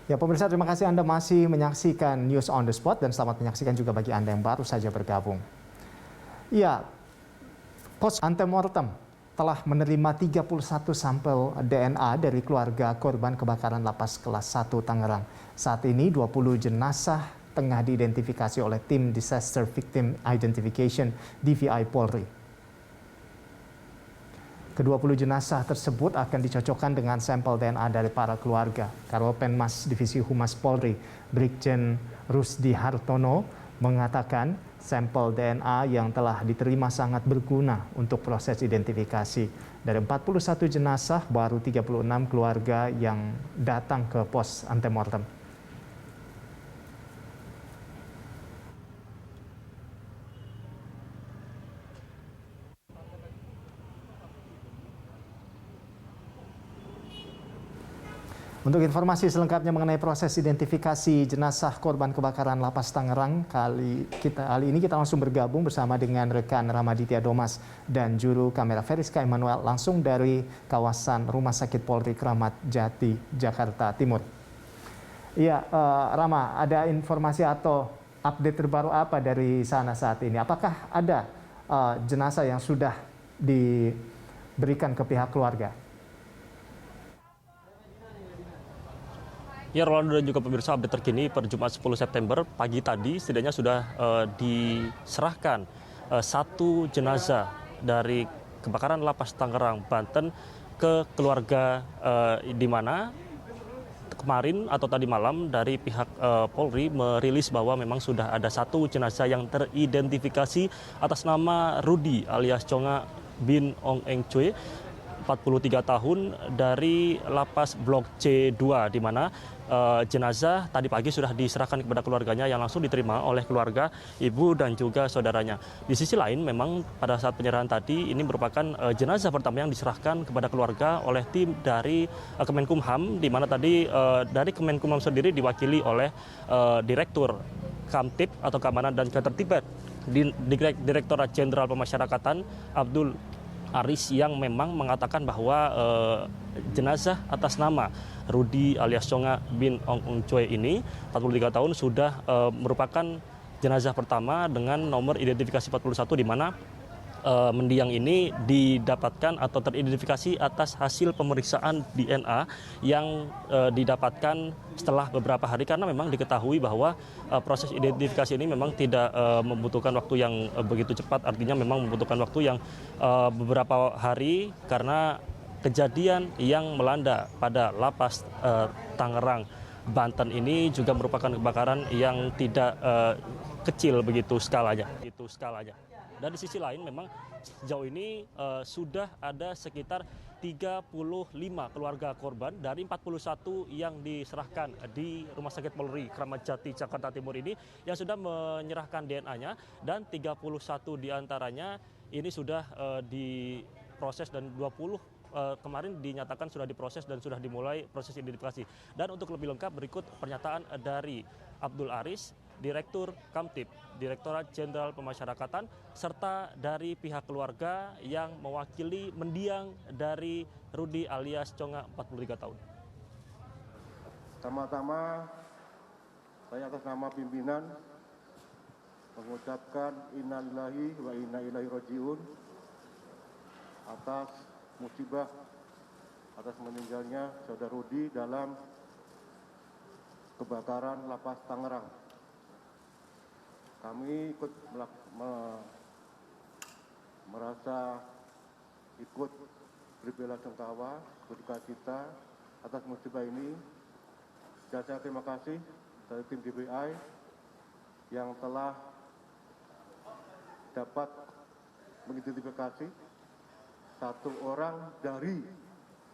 Ya, pemirsa, terima kasih Anda masih menyaksikan News on the Spot dan selamat menyaksikan juga bagi Anda yang baru saja bergabung. Ya, pos antemortem telah menerima 31 sampel DNA dari keluarga korban kebakaran lapas kelas 1 Tangerang. Saat ini 20 jenazah tengah diidentifikasi oleh tim Disaster Victim Identification DVI Polri. Ke-20 jenazah tersebut akan dicocokkan dengan sampel DNA dari para keluarga. Karopenmas Divisi Humas Polri, Brigjen Rusdi Hartono, mengatakan sampel DNA yang telah diterima sangat berguna untuk proses identifikasi. Dari 41 jenazah, baru 36 keluarga yang datang ke pos antemortem. Untuk informasi selengkapnya mengenai proses identifikasi jenazah korban kebakaran lapas Tangerang, kali ini kita langsung bergabung bersama dengan rekan Ramaditya Domas dan juru kamera Feriska Emmanuel langsung dari kawasan Rumah Sakit Polri Kramat Jati, Jakarta Timur. Iya, Rama, ada informasi atau update terbaru apa dari sana saat ini? Apakah ada jenazah yang sudah diberikan ke pihak keluarga? Ya, Rolando dan juga pemirsa, update terkini per Jumat 10 September pagi tadi setidaknya sudah diserahkan satu jenazah dari kebakaran lapas Tangerang, Banten ke keluarga, di mana kemarin atau tadi malam dari pihak Polri merilis bahwa memang sudah ada satu jenazah yang teridentifikasi atas nama Rudi alias Chonga bin Ong Eng Choi, 43 tahun, dari lapas Blok C2, di mana jenazah tadi pagi sudah diserahkan kepada keluarganya yang langsung diterima oleh keluarga, ibu dan juga saudaranya. Di sisi lain, memang pada saat penyerahan tadi ini merupakan jenazah pertama yang diserahkan kepada keluarga oleh tim dari Kemenkumham, di mana tadi dari Kemenkumham sendiri diwakili oleh Direktur Kamtib atau Keamanan dan Ketertiban di Direktorat Jenderal Pemasyarakatan Abdul Aris, yang memang mengatakan bahwa jenazah atas nama Rudi alias Chonga bin Ong Eng Choi ini, 43 tahun, sudah merupakan jenazah pertama dengan nomor identifikasi 41, di mana mendiang ini didapatkan atau teridentifikasi atas hasil pemeriksaan DNA yang didapatkan setelah beberapa hari, karena memang diketahui bahwa proses identifikasi ini memang tidak membutuhkan waktu yang begitu cepat, artinya memang membutuhkan waktu yang beberapa hari karena kejadian yang melanda pada lapas Tangerang, Banten ini juga merupakan kebakaran yang tidak kecil begitu skalanya. Dan di sisi lain, memang sejauh ini sudah ada sekitar 35 keluarga korban dari 41 yang diserahkan di Rumah Sakit Polri Kramat Jati, Jakarta Timur ini, yang sudah menyerahkan DNA-nya, dan 31 diantaranya ini sudah diproses, dan 20 kemarin dinyatakan sudah diproses dan sudah dimulai proses identifikasi. Dan untuk lebih lengkap, berikut pernyataan dari Abdul Aris, Direktur Kamtib, Direktorat Jenderal Pemasyarakatan, serta dari pihak keluarga yang mewakili mendiang dari Rudi alias Chonga, 43 tahun. Pertama-tama, saya atas nama pimpinan mengucapkan innalillahi wa inna ilaihi rajiun atas musibah, atas meninggalnya saudara Rudi dalam kebakaran lapas Tangerang. Kami merasa ikut berbela-sungkawa, berduka cita atas musibah ini. Dan saya terima kasih dari tim DVI yang telah dapat mengidentifikasi satu orang dari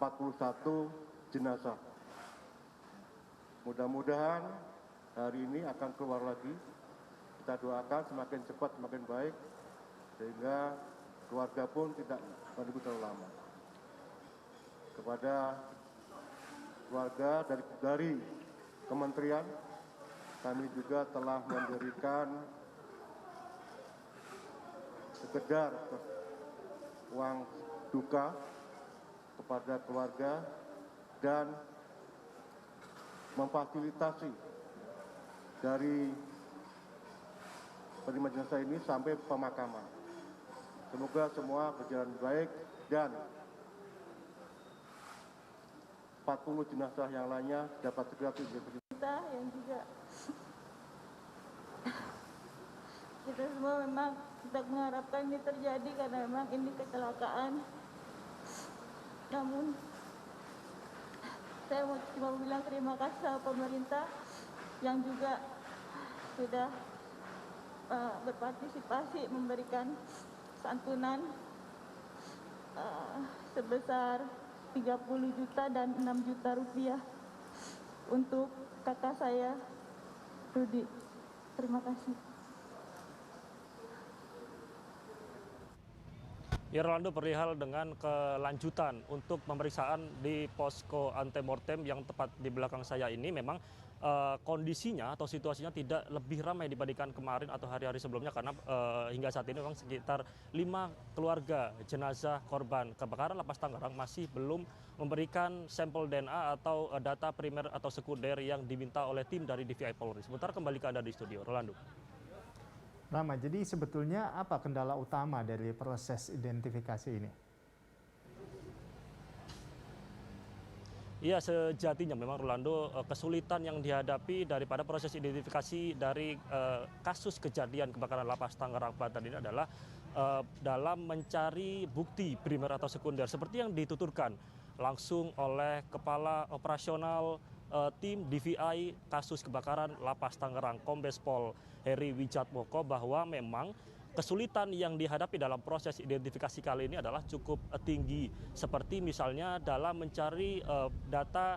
41 jenazah. Mudah-mudahan hari ini akan keluar lagi. Kita doakan semakin cepat semakin baik, sehingga keluarga pun tidak menunggu terlalu lama. Kepada keluarga dari kementerian, kami juga telah memberikan sekedar uang duka kepada keluarga, dan memfasilitasi dari penerima jenazah ini sampai pemakaman. Semoga semua berjalan baik dan 40 jenazah yang lainnya dapat segera diidentifikasi. Kita yang juga kita semua memang tidak mengharapkan ini terjadi karena memang ini kecelakaan. Namun saya mau cuma bilang terima kasih sama pemerintah yang juga sudah berpartisipasi memberikan santunan sebesar 30 juta dan 6 juta rupiah untuk kakak saya, Rudi. Terima kasih. Ya, Rolando, perihal dengan kelanjutan untuk pemeriksaan di posko antemortem yang tepat di belakang saya ini, memang kondisinya atau situasinya tidak lebih ramai dibandingkan kemarin atau hari-hari sebelumnya karena hingga saat ini memang sekitar 5 keluarga jenazah korban kebakaran Lapas Tangerang masih belum memberikan sampel DNA atau data primer atau sekunder yang diminta oleh tim dari DVI Polri. Sebentar kembali ke Anda di studio, Rolando. Rama, jadi sebetulnya apa kendala utama dari proses identifikasi ini? Iya, sejatinya memang Rolando kesulitan yang dihadapi daripada proses identifikasi dari kasus kejadian kebakaran Lapas Tangerang Banten ini adalah dalam mencari bukti primer atau sekunder seperti yang dituturkan langsung oleh Kepala Operasional tim DVI kasus kebakaran Lapas Tangerang Kombes Pol Heri Wijatmoko bahwa memang kesulitan yang dihadapi dalam proses identifikasi kali ini adalah cukup tinggi, seperti misalnya dalam mencari data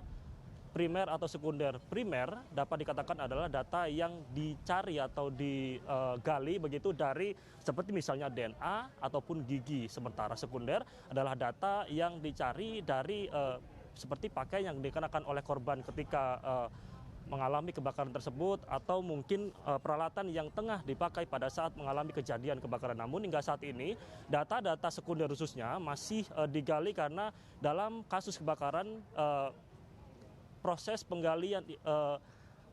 primer atau sekunder. Primer dapat dikatakan adalah data yang dicari atau digali begitu dari seperti misalnya DNA ataupun gigi, sementara sekunder adalah data yang dicari dari seperti pakaian yang dikenakan oleh korban ketika mengalami kebakaran tersebut atau mungkin peralatan yang tengah dipakai pada saat mengalami kejadian kebakaran. Namun hingga saat ini data-data sekunder khususnya masih digali karena dalam kasus kebakaran proses penggalian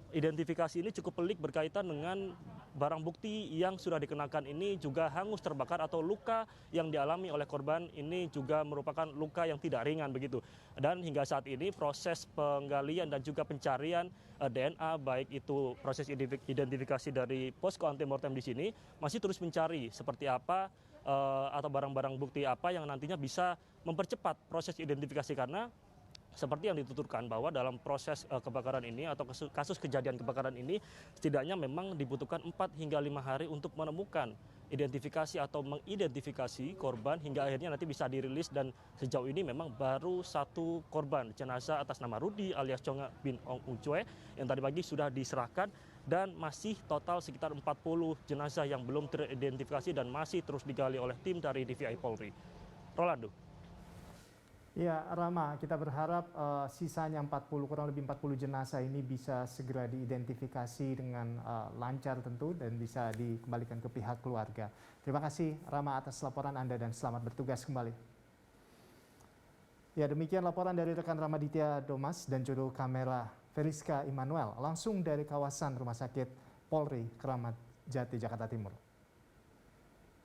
identifikasi ini cukup pelik berkaitan dengan barang bukti yang sudah dikenakan ini juga hangus terbakar atau luka yang dialami oleh korban ini juga merupakan luka yang tidak ringan begitu. Dan hingga saat ini proses penggalian dan juga pencarian DNA baik itu proses identifikasi dari posko antemortem di sini masih terus mencari seperti apa atau barang-barang bukti apa yang nantinya bisa mempercepat proses identifikasi karena seperti yang dituturkan bahwa dalam proses kebakaran ini atau kasus kejadian kebakaran ini setidaknya memang dibutuhkan 4 hingga 5 hari untuk menemukan identifikasi atau mengidentifikasi korban hingga akhirnya nanti bisa dirilis. Dan sejauh ini memang baru 1 korban jenazah atas nama Rudi alias Chonga bin Ong Ucue yang tadi pagi sudah diserahkan dan masih total sekitar 40 jenazah yang belum teridentifikasi dan masih terus digali oleh tim dari DVI Polri. Rolando. Ya, Rama, kita berharap sisanya kurang lebih 40 jenazah ini bisa segera diidentifikasi dengan lancar tentu dan bisa dikembalikan ke pihak keluarga. Terima kasih Rama atas laporan Anda dan selamat bertugas kembali. Ya, demikian laporan dari rekan Ramaditya Domas dan juru kamera Veriska Immanuel langsung dari kawasan Rumah Sakit Polri Kramat Jati, Jakarta Timur.